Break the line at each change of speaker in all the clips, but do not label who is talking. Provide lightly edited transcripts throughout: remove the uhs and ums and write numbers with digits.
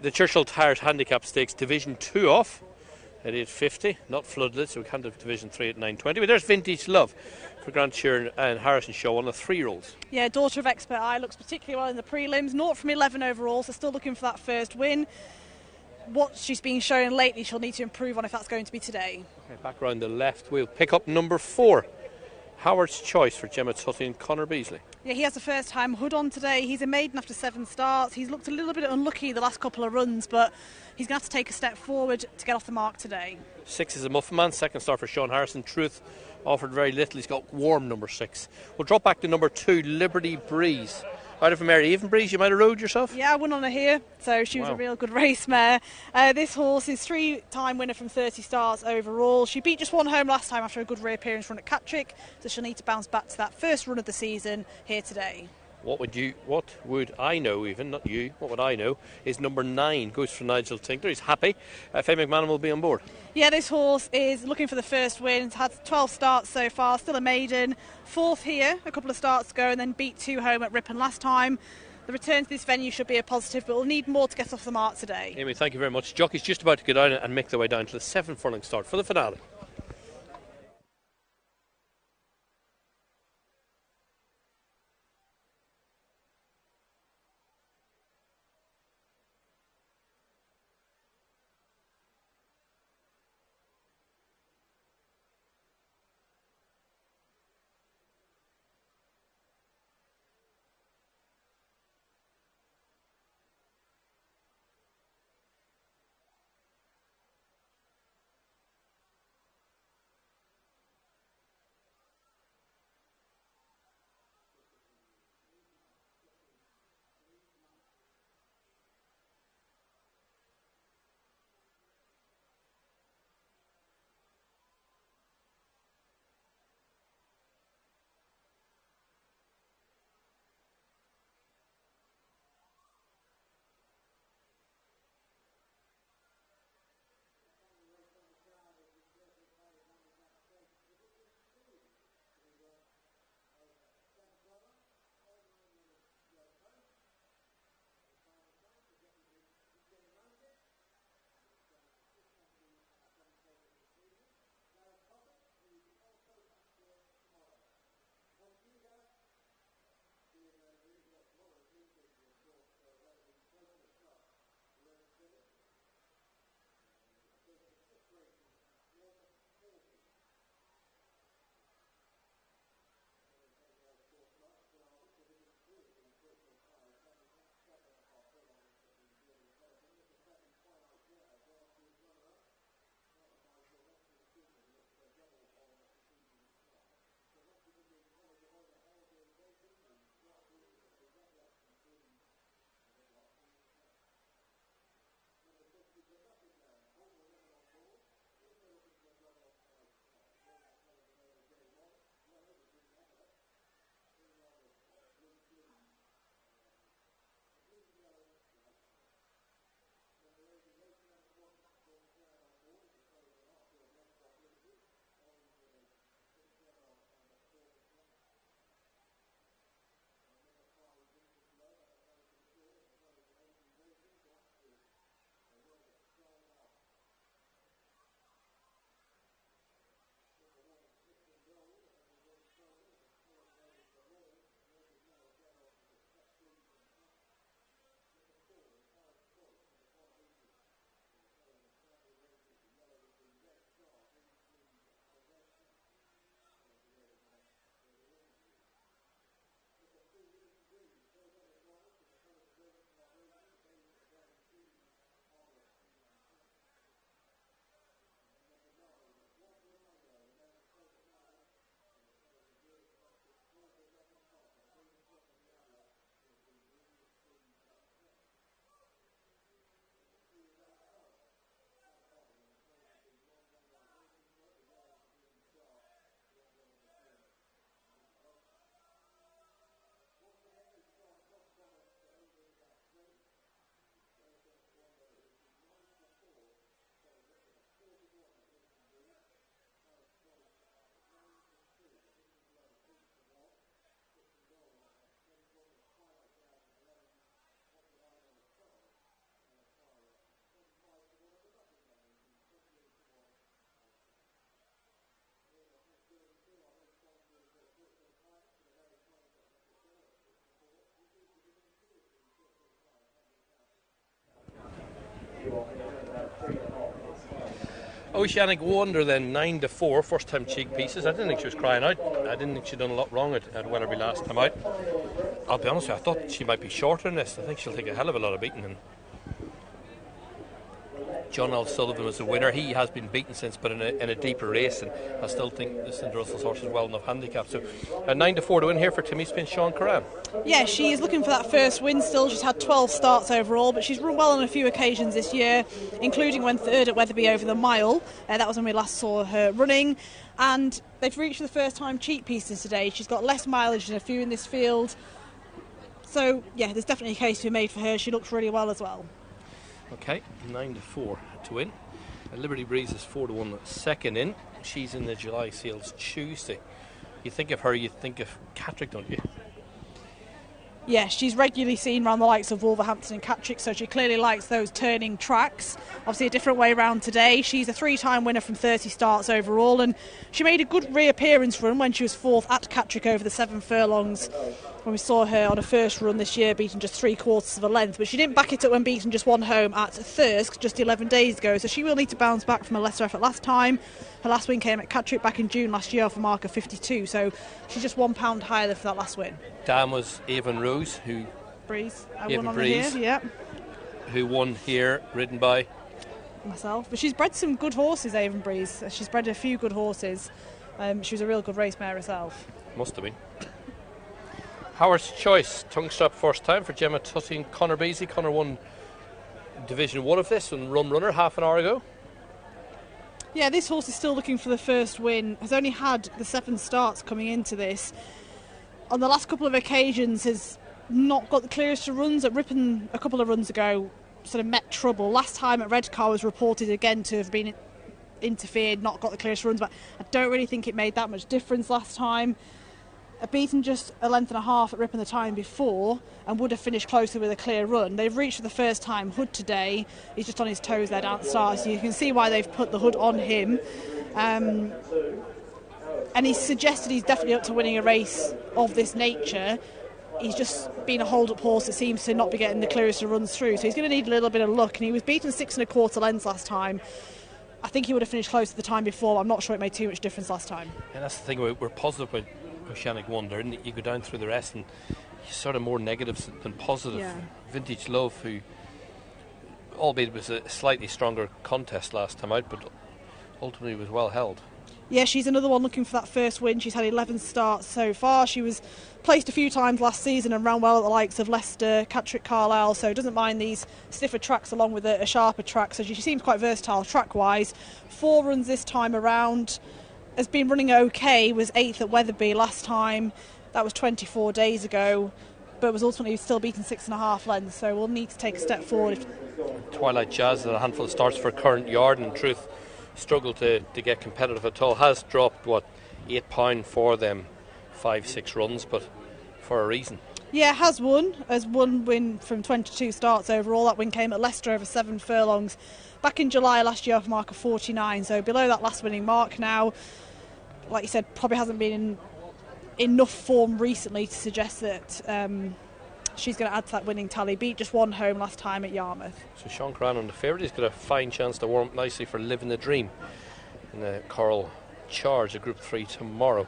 the Churchill Tires Handicap Stakes Division 2 off at 8.50, not floodlit, so we can't have Division 3 at 9.20. But there's Vintage Love for Grant Sheeran and Harrison Shaw, one of the 3-year-olds.
Yeah, Daughter of Expert Eye looks particularly well in the prelims. 0 from 11 overall, so still looking for that first win. What she's been showing lately, she'll need to improve on if that's going to be today.
Okay, back around the left, we'll pick up number 4. Howard's Choice for Gemma Tutty and Conor Beasley.
Yeah, he has a first-time hood on today. He's a maiden after 7 starts. He's looked a little bit unlucky the last couple of runs, but he's going to have to take a step forward to get off the mark today.
6 is a Muffin Man, second start for Sean Harrison. Truth offered very little. He's got warm number 6. We'll drop back to number 2, Liberty Breeze. Out of Mary Even Breeze, you might have rode yourself?
Yeah, I won on her here, so she was a real good race mare. This horse is 3-time winner from 30 starts overall. She beat just one home last time after a good reappearance run at Cattrick, so she'll need to bounce back to that first run of the season here today. What would
I know, even, not you, what would I know, is number 9, goes for Nigel Tinkler. He's happy. Faye McMahon will be on board.
Yeah, this horse is looking for the first win. It's had 12 starts so far, still a maiden. 4th here, a couple of starts ago, and then beat 2 home at Ripon last time. The return to this venue should be a positive, but we'll need more to get off the mark today.
Amy, thank you very much. Jockey's just about to go down and make their way down to the 7 furlong start for the finale. Oceanic Wonder then 9-4, first time cheek pieces. I didn't think she was crying out. I didn't think she'd done a lot wrong at Wellerby last time out. I'll be honest with you, I thought she might be shorter in this. I think she'll take a hell of a lot of beating. And John L. Sullivan was the winner. He has been beaten since, but in a deeper race, and I still think the St. Russell's horse is well enough handicapped. So a 9-4 to win here for Timmy Spin, Sean Curran.
Yeah, she is looking for that first win still. She's had 12 starts overall, but she's run well on a few occasions this year, including when third at Wetherby over the mile. That was when we last saw her running. And they've reached for the first time cheek pieces today. She's got less mileage than a few in this field. So, yeah, there's definitely a case to be made for her. She looks really well as well.
Okay, 9-4 to win. Liberty Breeze is 4-1 second in. She's in the July Seals Tuesday. You think of her, you think of Catterick, don't you?
Yeah, she's regularly seen around the likes of Wolverhampton and Catterick, so she clearly likes those turning tracks. Obviously a different way around today. She's a 3-time winner from 30 starts overall, and she made a good reappearance run when she was fourth at Catterick over the 7 furlongs, when we saw her on a first run this year beating just 3/4 of a length, but she didn't back it up when beaten just one home at Thirsk just 11 days ago, so she will need to bounce back from a lesser effort last time. Her last win came at Catterick back in June last year off a mark of 52, so she's just £1 higher for that last win.
Dan was Avon Rose, who
Breeze,
who won here, ridden by
myself. But she's bred some good horses, Avon Breeze. She's bred a few good horses. She was a real good race mare herself.
Must have been. Howard's Choice, tongue strap first time for Gemma Tutty and Conor Beasley. Conor won Division 1 of this and Rum Runner half an hour ago.
Yeah, this horse is still looking for the first win. Has only had the 7 starts coming into this. On the last couple of occasions has not got the clearest of runs. At Ripon a couple of runs ago sort of met trouble. Last time at Redcar was reported again to have been interfered, not got the clearest runs, but I don't really think it made that much difference last time. Beaten just a length and a half at Ripon the time before and would have finished closer with a clear run. They've reached for the first time Hood today. He's just on his toes there down at the start, so you can see why they've put the Hood on him. And he's suggested he's definitely up to winning a race of this nature. He's just been a hold-up horse that seems to not be getting the clearest of runs through, so he's going to need a little bit of luck. And he was beaten 6 1/4 lengths last time. I think he would have finished closer the time before, but I'm not sure it made too much difference last time.
And that's the thing, we're positive with Oceanic Wonder, and you go down through the rest and you're sort of more negatives than positive.
Yeah.
Vintage Love, who albeit it was a slightly stronger contest last time out, but ultimately was well held.
Yeah, she's another one looking for that first win. She's had 11 starts so far. She was placed a few times last season and ran well at the likes of Leicester, Catterick, Carlisle, so doesn't mind these stiffer tracks along with a sharper track, so she seems quite versatile track-wise. 4 runs this time around. Has been running okay, was 8th at Wetherby last time. That was 24 days ago, but was ultimately still beaten 6 1/2 lengths, so we'll need to take a step forward.
Twilight Jazz had a handful of starts for Current Yard, and in truth struggled to get competitive at all. Has dropped, £8 for them, 5-6 runs, but for a reason.
Yeah, has one win from 22 starts overall. That win came at Leicester over 7 furlongs back in July last year off a mark of 49, so below that last winning mark now. Like you said, probably hasn't been in enough form recently to suggest that she's going to add to that winning tally. Beat just one home last time at Yarmouth.
So Sean Curran on the favourite. He's got a fine chance to warm up nicely for Living the Dream in the Coral Charge, a Group 3 tomorrow,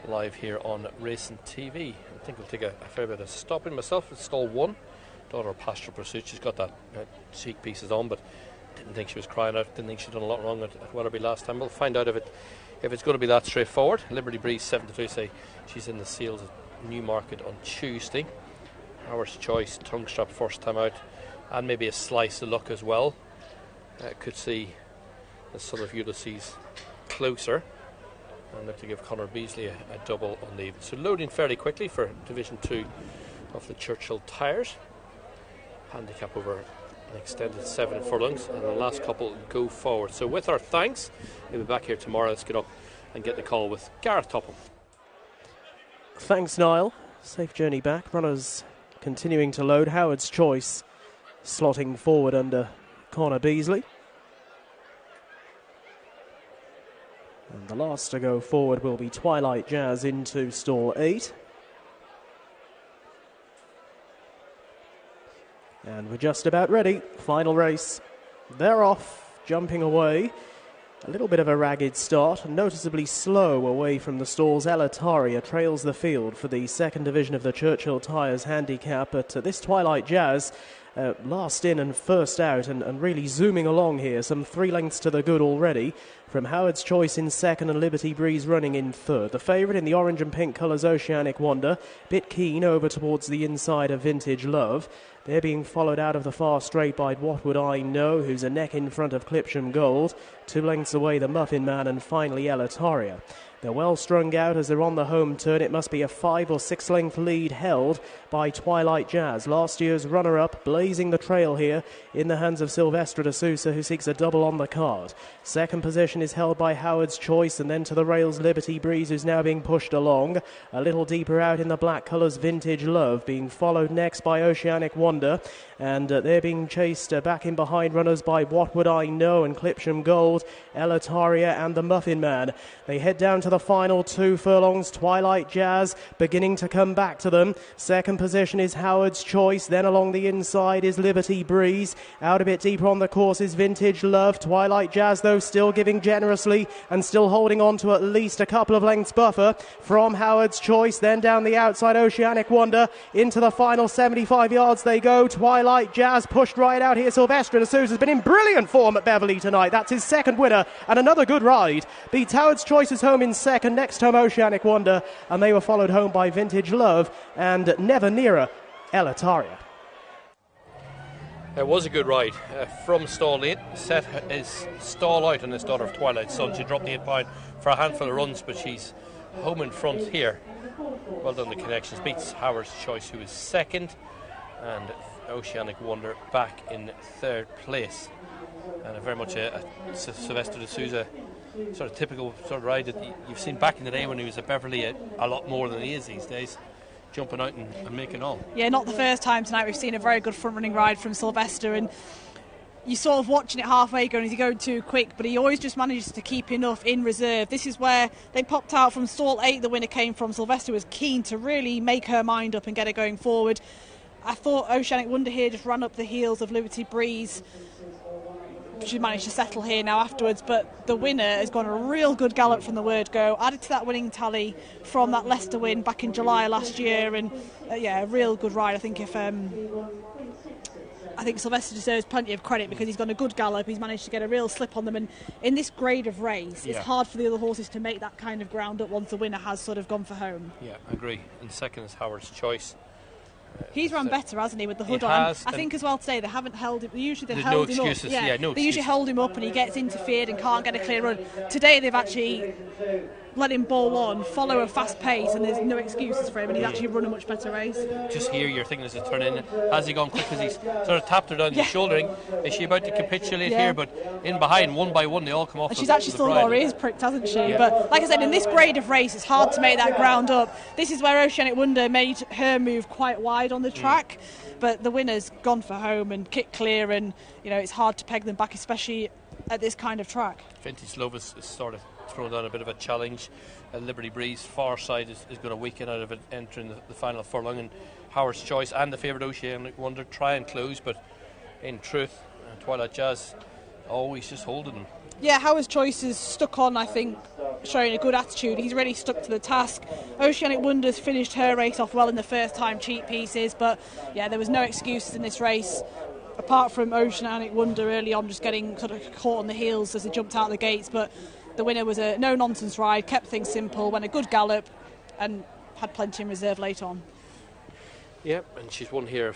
live here on Racing TV. I think we'll take a fair bit of stopping. Myself at stall 1, Daughter of Pastoral Pursuit. She's got that cheek pieces on, but didn't think she was crying out. Didn't think she'd done a lot wrong at Wetherby last time. We'll find out if it's going to be that straightforward. Liberty Breeze 7-2, say she's in the Seals at Newmarket on Tuesday. Howard's Choice, tongue strap first time out, and maybe a slice of luck as well. Could see the Son of Ulysses closer, and look to give Conor Beasley a double on the even. So loading fairly quickly for Division 2 of the Churchill Tyres. Handicap over an extended 7 furlongs, and the last couple go forward. So with our thanks, we'll be back here tomorrow. Let's get up and get the call with Gareth Topham.
Thanks, Niall. Safe journey back. Runners continuing to load. Howard's Choice slotting forward under Conor Beasley. And the last to go forward will be Twilight Jazz into stall 8. And we're just about ready. Final race. They're off, jumping away. A little bit of a ragged start, noticeably slow away from the stalls. Elataria trails the field for the second division of the Churchill Tyres handicap, but this Twilight Jazz last in and first out and really zooming along here, some 3 lengths to the good already, from Howard's Choice in second and Liberty Breeze running in third. The favourite in the orange and pink colours, Oceanic Wonder, bit keen over towards the inside of Vintage Love. They're being followed out of the far straight by What Would I Know, who's a neck in front of Clipsham Gold. 2 lengths away, the Muffin Man, and finally Elataria. They're well strung out as they're on the home turn. It must be a 5 or 6 length lead held by Twilight Jazz. Last year's runner-up, blazing the trail here in the hands of Silvestre de Sousa, who seeks a double on the card. Second position is held by Howard's Choice, and then to the rails Liberty Breeze, who's now being pushed along. A little deeper out in the black colours, Vintage Love, being followed next by Oceanic Wonder, and they're being chased back in behind runners by What Would I Know and Clipsham Gold, Elataria and the Muffin Man. They head down to the final 2 furlongs. Twilight Jazz beginning to come back to them. Second position is Howard's Choice. Then along the inside is Liberty Breeze. Out a bit deeper on the course is Vintage Love. Twilight Jazz, though, still giving generously and still holding on to at least a couple of lengths buffer from Howard's Choice. Then down the outside, Oceanic Wonder. Into the final 75 yards they go. Twilight Jazz pushed right out here. Silvestre de Sousa has been in brilliant form at Beverley tonight. That's his second winner and another good ride. Beats Howard's Choice's home in second, next home Oceanic Wonder, and they were followed home by Vintage Love and never nearer Elataria.
It was a good ride from stall 8. Set is stall out on his daughter of Twilight Sun. She dropped the 8 pound for a handful of runs, but she's home in front here. Well done, the connections. Beats Howard's Choice, who is second, and Oceanic Wonder back in third place. And very much a Silvestre de Sousa sort of typical sort of ride that you've seen back in the day when he was at Beverley a lot more than he is these days, jumping out and making on.
Yeah, not the first time tonight we've seen a very good front running ride from Silvestre, and you're sort of watching it halfway going, is he going too quick, but he always just manages to keep enough in reserve. This is where they popped out from stall 8, the winner came from. Silvestre was keen to really make her mind up and get her going forward. I thought Oceanic Wonder here just ran up the heels of Liberty Breeze. She managed to settle here now afterwards, but the winner has gone a real good gallop from the word go, added to that winning tally from that Leicester win back in July last year, and yeah, a real good ride. I think Silvestre deserves plenty of credit because he's gone a good gallop. He's managed to get a real slip on them, and in this grade of race, it's hard for the other horses to make that kind of ground up once the winner has sort of gone for home. Yeah,
I agree. And second is Howard's Choice.
He's run better, hasn't he, with the hood on? I think as well today they haven't held him. Usually they've held him up. They usually hold him up and he gets interfered and can't get a clear run. Today they've actually let him bowl on, follow a fast pace, and there's no excuses for him, and he's actually run a much better race.
Just here you're thinking as a turn in, has he gone quick because he's sort of tapped her down the shouldering? Is she about to capitulate here? But in behind, one by one, they all come off.
And she's actually still got her ears pricked, hasn't she? But like I said, in this grade of race, it's hard to make that ground up. This is where Oceanic Wonder made her move quite wide on the track, but the winner's gone for home and kicked clear, and it's hard to peg them back, especially at this kind of track.
Vintage Love is sort of thrown down a bit of a challenge. Liberty Breeze far side is going to weaken out of it entering the final furlong, and Howard's Choice and the favourite Oceanic Wonder try and close, but in truth Twilight Jazz always just holding them.
Yeah, Howard's Choice is stuck on, I think, showing a good attitude. He's really stuck to the task. Oceanic Wonder's finished her race off well in the first time cheat pieces, but yeah, there was no excuses in this race apart from Oceanic Wonder early on just getting sort of caught on the heels as they jumped out the gates. But the winner was a no-nonsense ride, kept things simple, went a good gallop and had plenty in reserve late on.
Yep, and she's won here